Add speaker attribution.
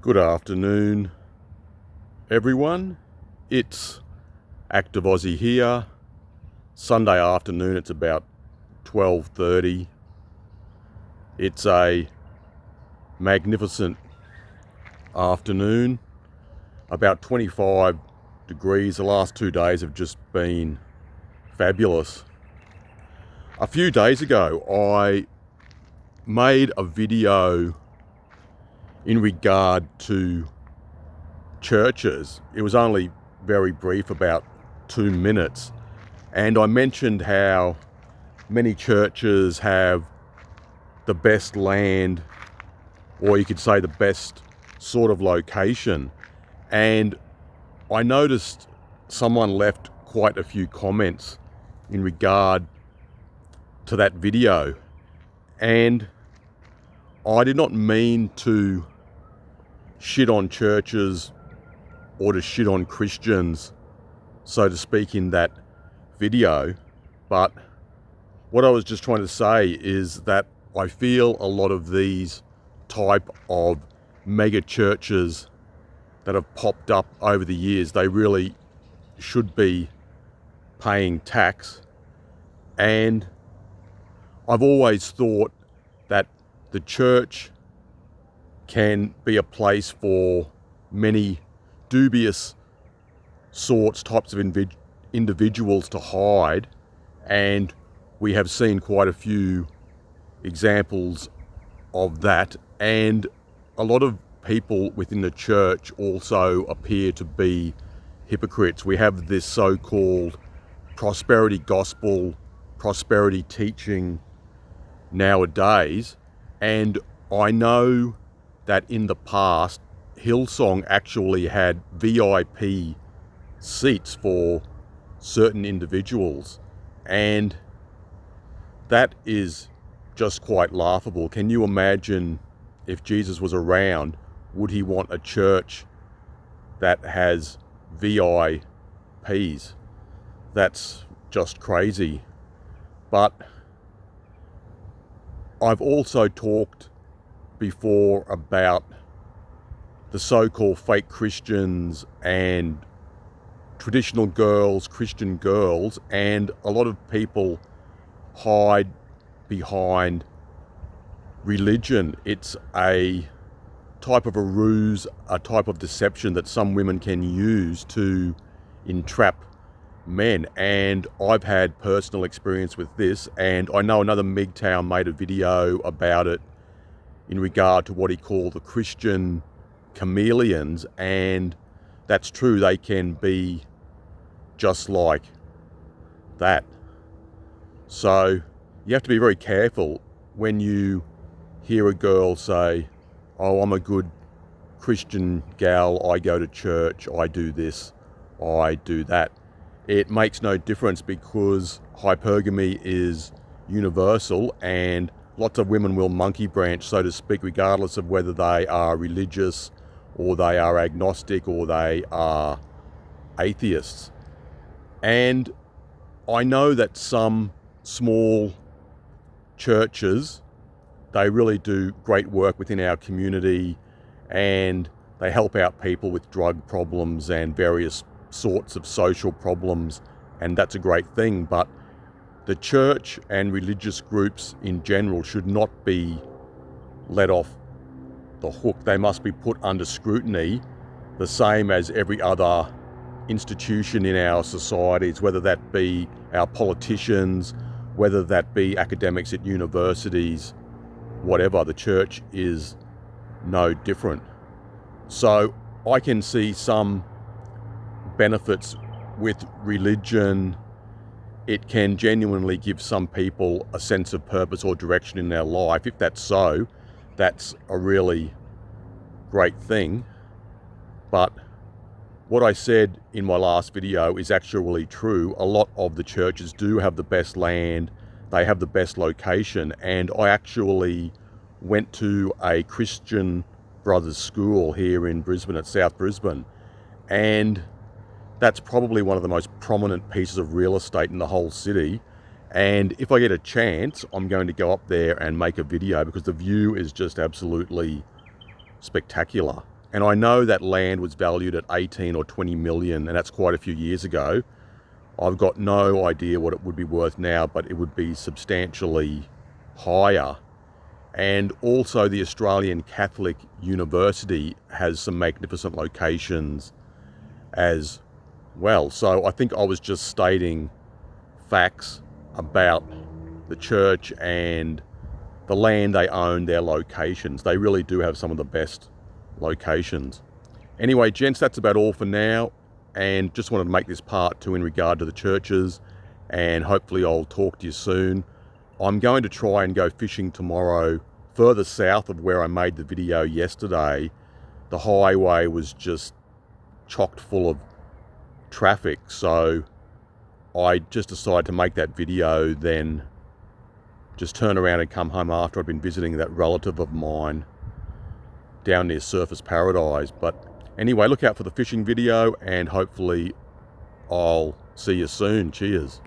Speaker 1: Good afternoon, everyone. It's Active Aussie here. Sunday afternoon, it's about 12:30. It's a magnificent afternoon, about 25 degrees. The last 2 days have just been fabulous. A few days ago, I made a video in regard to churches. It was only very brief, about 2 minutes, and I mentioned how many churches have the best land, or you could say the best sort of location. And I noticed someone left quite a few comments in regard to that video, and I did not mean to shit on churches or to shit on Christians, so to speak, in that video. But what I was just trying to say is that I feel a lot of these type of mega churches that have popped up over the years, they really should be paying tax. And I've always thought that the church can be a place for many dubious types of individuals to hide, and we have seen quite a few examples of that. And a lot of people within the church also appear to be hypocrites. We have this so-called prosperity gospel, prosperity teaching nowadays, and I know that in the past Hillsong actually had VIP seats for certain individuals, and that is just quite laughable. Can you imagine if Jesus was around, would he want a church that has VIPs? That's just crazy. But I've also talked before about the so-called fake Christians and traditional girls, Christian girls, and a lot of people hide behind religion. It's a type of a ruse, a type of deception that some women can use to entrap men. And I've had personal experience with this, and I know another MGTOW made a video about it in regard to what he called the Christian chameleons, and that's true, they can be just like that. So you have to be very careful when you hear a girl say, oh, I'm a good Christian gal, I go to church, I do this, I do that. It makes no difference, because hypergamy is universal, and lots of women will monkey branch, so to speak, regardless of whether they are religious or they are agnostic or they are atheists. And I know that some small churches, they really do great work within our community, and they help out people with drug problems and various sorts of social problems, and that's a great thing. But the church and religious groups in general should not be let off the hook. They must be put under scrutiny, the same as every other institution in our societies, whether that be our politicians, whether that be academics at universities, whatever. The church is no different. So I can see some benefits with religion. It can genuinely give some people a sense of purpose or direction in their life. If that's so, that's a really great thing. But what I said in my last video is actually true. A lot of the churches do have the best land, they have the best location, and I actually went to a Christian Brothers school here in Brisbane, at South Brisbane, and that's probably one of the most prominent pieces of real estate in the whole city. And if I get a chance, I'm going to go up there and make a video, because the view is just absolutely spectacular. And I know that land was valued at 18 or 20 million, and that's quite a few years ago. I've got no idea what it would be worth now, but it would be substantially higher. And also the Australian Catholic University has some magnificent locations as well. So I think I was just stating facts about the church and the land they own, their locations. They really do have some of the best locations. Anyway, gents, that's about all for now. And just wanted to make this part 2 in regard to the churches. And hopefully I'll talk to you soon. I'm going to try and go fishing tomorrow further south of where I made the video yesterday. The highway was just chocked full of traffic, so I just decided to make that video, then just turn around and come home after I'd been visiting that relative of mine down near Surfers Paradise. But anyway, look out for the fishing video, and hopefully I'll see you soon. Cheers.